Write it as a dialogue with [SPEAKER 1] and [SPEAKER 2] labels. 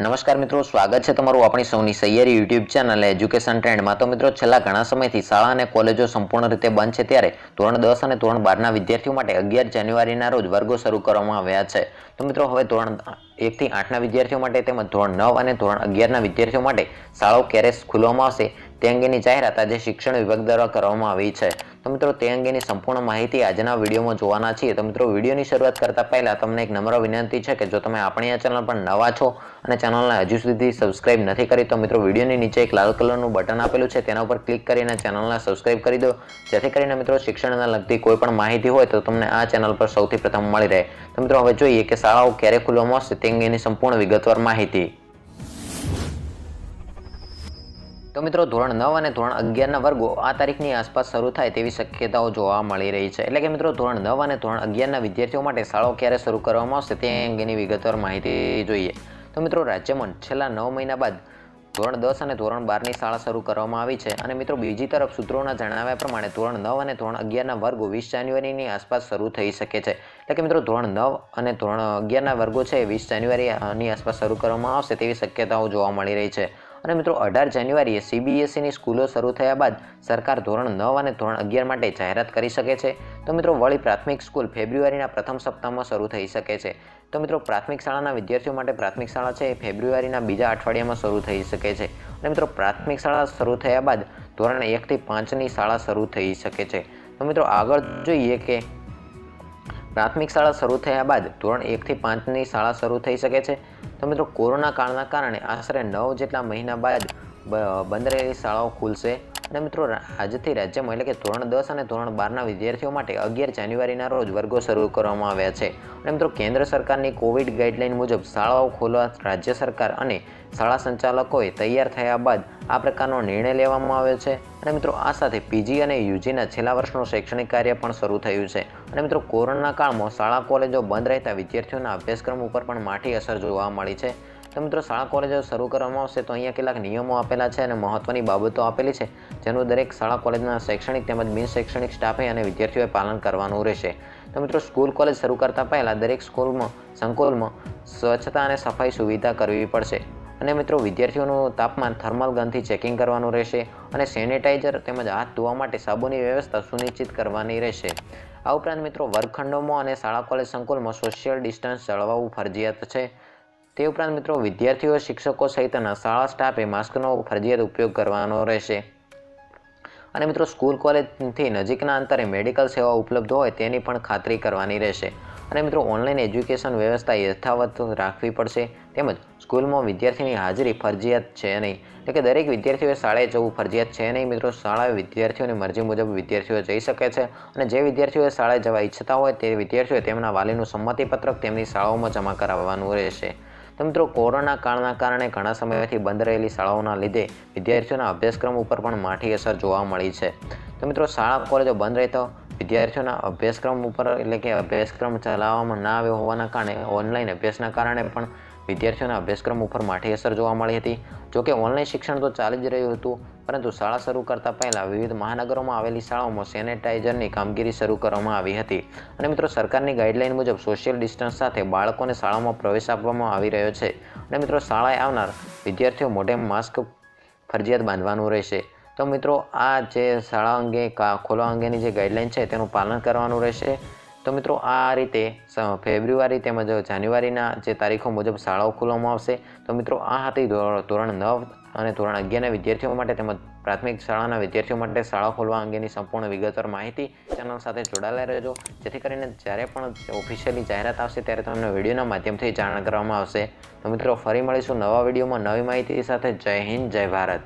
[SPEAKER 1] નમસ્કાર મિત્રો, સ્વાગત છે તમારું આપણી સૌની સૈયારી યુટ્યુબ ચેનલ એજ્યુકેશન ટ્રેન્ડમાં। તો મિત્રો, છેલ્લા ઘણા સમયથી શાળા અને કોલેજો સંપૂર્ણ રીતે બંધ છે, ત્યારે ધોરણ 10 અને ધોરણ 12ના વિદ્યાર્થીઓ માટે 11 જાન્યુઆરીના રોજ વર્ગો શરૂ કરવામાં આવ્યા છે। તો મિત્રો, હવે ધોરણ 1 થી 8ના વિદ્યાર્થીઓ માટે તેમજ ધોરણ 9 અને ધોરણ 11ના વિદ્યાર્થીઓ માટે શાળાઓ ક્યારે ખોલવામાં આવશે તે અંગેની જાહેરાત આજે શિક્ષણ વિભાગ દ્વારા કરવામાં આવી છે। તો મિત્રો, તે અંગેની સંપૂર્ણ માહિતી આજના વિડીયોમાં જોવાના છીએ। તો મિત્રો, વિડીયોની શરૂઆત કરતા પહેલા તમને એક નમ્ર વિનંતી છે કે જો તમે આપણી આ ચેનલ પર નવા છો અને ચેનલને હજુ સુધી સબસ્ક્રાઇબ નથી કરી તો મિત્રો, વિડીયોની નીચે એક લાલ કલરનું બટન આપેલું છે, તેના ઉપર ક્લિક કરીને ચેનલને સબસ્ક્રાઇબ કરી દો, જેથી કરીને મિત્રો શિક્ષણને લગતી કોઈ પણ માહિતી હોય તો તમને આ ચેનલ પર સૌથી પ્રથમ મળી રહે। તો મિત્રો, હવે જોઈએ કે શાળાઓ ક્યારે ખોલવામાં આવશે તે અંગેની સંપૂર્ણ વિગતવાર માહિતી। તો મિત્રો, ધોરણ 9 અને ધોરણ 11ના વર્ગો આ તારીખની આસપાસ શરૂ થાય તેવી શક્યતાઓ જોવા મળી રહી છે। એટલે કે મિત્રો, ધોરણ 9 અને ધોરણ 11ના વિદ્યાર્થીઓ માટે શાળાઓ ક્યારે શરૂ કરવામાં આવશે તે અંગેની વિગતવાર માહિતી જોઈએ। તો મિત્રો, રાજ્યમાં છેલ્લા 9 મહિના બાદ ધોરણ 10 અને ધોરણ 12ની શાળા શરૂ કરવામાં આવી છે અને મિત્રો, બીજી તરફ સૂત્રોના જણાવ્યા પ્રમાણે ધોરણ 9 અને ધોરણ 11ના વર્ગો 20 જાન્યુઆરીની આસપાસ શરૂ થઈ શકે છે। એટલે કે મિત્રો, ધોરણ 9 અને ધોરણ 11ના વર્ગો છે 20 જાન્યુઆરીની આસપાસ શરૂ કરવામાં આવશે તેવી શક્યતાઓ જોવા મળી રહી છે। અને મિત્રો, 18 જાન્યુઆરીએ CBSEની સ્કૂલો શરૂ થયા બાદ સરકાર ધોરણ 9 અને ધોરણ 11 માટે જાહેરાત કરી શકે છે। તો મિત્રો, વળી પ્રાથમિક સ્કૂલ ફેબ્રુઆરીના પ્રથમ સપ્તાહમાં શરૂ થઈ શકે છે। તો મિત્રો, પ્રાથમિક શાળાના વિદ્યાર્થીઓ માટે પ્રાથમિક શાળા છે એ ફેબ્રુઆરીના બીજા અઠવાડિયામાં શરૂ થઈ શકે છે। અને મિત્રો, પ્રાથમિક શાળા શરૂ થયા બાદ ધોરણ 1 થી 5ની શાળા શરૂ થઈ શકે છે। તો મિત્રો, આગળ જોઈએ કે પ્રાથમિક શાળા શરૂ થયા બાદ ધોરણ 1 થી 5ની શાળા શરૂ થઈ શકે છે। તો મિત્રો, કોરોના કાળના કારણે આશરે 9 જેટલા મહિના બાદ બંધ રહેલી શાળાઓ ખુલશે અને મિત્રો, આજથી રાજ્યમાં એટલે કે ધોરણ 10 અને ધોરણ 12ના વિદ્યાર્થીઓ માટે 11 જાન્યુઆરીના રોજ વર્ગો શરૂ કરવામાં આવ્યા છે। અને મિત્રો, કેન્દ્ર સરકારની કોવિડ ગાઈડલાઈન મુજબ શાળાઓ ખોલવા રાજ્ય સરકાર અને શાળા સંચાલકોએ તૈયાર થયા બાદ આ પ્રકારનો નિર્ણય લેવામાં આવ્યો છે। અને મિત્રો, આ સાથે PG અને UGના છેલ્લા વર્ષનું શૈક્ષણિક કાર્ય પણ શરૂ થયું છે। અને મિત્રો, કોરોના કાળમાં શાળા કોલેજો બંધ રહેતા વિદ્યાર્થીઓના અભ્યાસક્રમ ઉપર પણ માઠી અસર જોવા મળી છે। તો મિત્રો, શાળા કોલેજો શરૂ કરવામાં આવશે તો અહીંયા કેટલાક નિયમો આપેલા છે અને મહત્વની બાબતો આપેલી છે, જેનું દરેક શાળા કોલેજના શૈક્ષણિક તેમજ બિન શૈક્ષણિક સ્ટાફે અને વિદ્યાર્થીઓએ પાલન કરવાનું રહેશે। તો મિત્રો, સ્કૂલ કોલેજ શરૂ કરતા પહેલા દરેક સંકુલમાં સ્વચ્છતા અને સફાઈ સુવિધા કરવી પડશે અને મિત્રો, વિદ્યાર્થીઓનું તાપમાન થર્મલ ગનથી ચેકિંગ કરવાનું રહેશે અને સેનિટાઈઝર તેમજ હાથ ધોવા માટે સાબુની વ્યવસ્થા સુનિશ્ચિત કરવાની રહેશે। આ ઉપરાંત મિત્રો, વર્ગખંડોમાં અને શાળા કોલેજ સંકુલમાં સોશિયલ ડિસ્ટન્સ જાળવવું ફરજિયાત છે। તે ઉપરાંત મિત્રો, વિદ્યાર્થીઓ, શિક્ષકો સહિતના શાળા સ્ટાફે માસ્કનો ફરજિયાત ઉપયોગ કરવાનો રહેશે અને મિત્રો, સ્કૂલ કોલેજથી નજીકના અંતરે મેડિકલ સેવા ઉપલબ્ધ હોય તેની પણ ખાતરી કરવાની રહેશે। અને મિત્રો, ઓનલાઈન એજ્યુકેશન વ્યવસ્થા યથાવત રાખવી પડશે તેમજ સ્કૂલમાં વિદ્યાર્થીની હાજરી ફરજિયાત છે નહીં, એટલે કે દરેક વિદ્યાર્થીઓએ શાળાએ જવું ફરજિયાત છે નહીં। મિત્રો, શાળાએ વિદ્યાર્થીઓની મરજી મુજબ વિદ્યાર્થીઓ જઈ શકે છે અને જે વિદ્યાર્થીઓએ શાળાએ જવા ઈચ્છતા હોય તે વિદ્યાર્થીઓએ તેમના વાલીનું સંમતિપત્રક તેમની શાળાઓમાં જમા કરાવવાનું રહેશે। તો મિત્રો, કોરોના કાળના કારણે ઘણા સમયથી બંધ રહેલી શાળાઓના લીધે વિદ્યાર્થીઓના અભ્યાસક્રમ ઉપર પણ માઠી અસર જોવા મળી છે। તો મિત્રો, શાળા કોલેજો બંધ રહેતા વિદ્યાર્થીઓના અભ્યાસક્રમ ઉપર એટલે કે અભ્યાસક્રમ ચલાવવામાં ના આવ્યો હોવાના કારણે ઓનલાઈન અભ્યાસના કારણે પણ વિદ્યાર્થીઓના અભ્યાસક્રમ ઉપર માઠી અસર જોવા મળી હતી। જોકે ઓનલાઈન શિક્ષણ તો ચાલી જ રહ્યું હતું, પરંતુ શાળા શરૂ કરતા પહેલા વિવિધ મહાનગરોમાં આવેલી શાળાઓમાં સેનેટાઈઝરની કામગીરી શરૂ કરવામાં આવી હતી અને મિત્રો, સરકારની ગાઈડલાઈન મુજબ સોશિયલ ડિસ્ટન્સ સાથે બાળકોને શાળામાં પ્રવેશ આપવામાં આવી રહ્યો છે અને મિત્રો, શાળાએ આવનાર વિદ્યાર્થીઓ મોઢે માસ્ક ફરજિયાત બાંધવાનું રહેશે। તો મિત્રો, આ જે શાળા અંગે ખોલવા અંગેની જે ગાઈડલાઈન છે તેનું પાલન કરવાનું રહેશે। તો મિત્રો, આ રીતે ફેબ્રુઆરી તેમજ જાન્યુઆરીના જે તારીખો મુજબ શાળાઓ ખોલવામાં આવશે। તો મિત્રો, આ હતી ધોરણ 9 અને ધોરણ 11ના વિદ્યાર્થીઓ માટે તેમજ પ્રાથમિક શાળાના વિદ્યાર્થીઓ માટે શાળા ખોલવા અંગેની સંપૂર્ણ વિગતવાર માહિતી। ચેનલ સાથે જોડાયેલા રહેજો, જેથી કરીને જ્યારે પણ ઓફિશિયલી જાહેરાત આવશે ત્યારે તમને વિડીયોના માધ્યમથી જાણ કરવામાં આવશે। તો મિત્રો, ફરી મળીશું નવા વિડીયોમાં નવી માહિતી સાથે। જય હિન્દ, જય ભારત।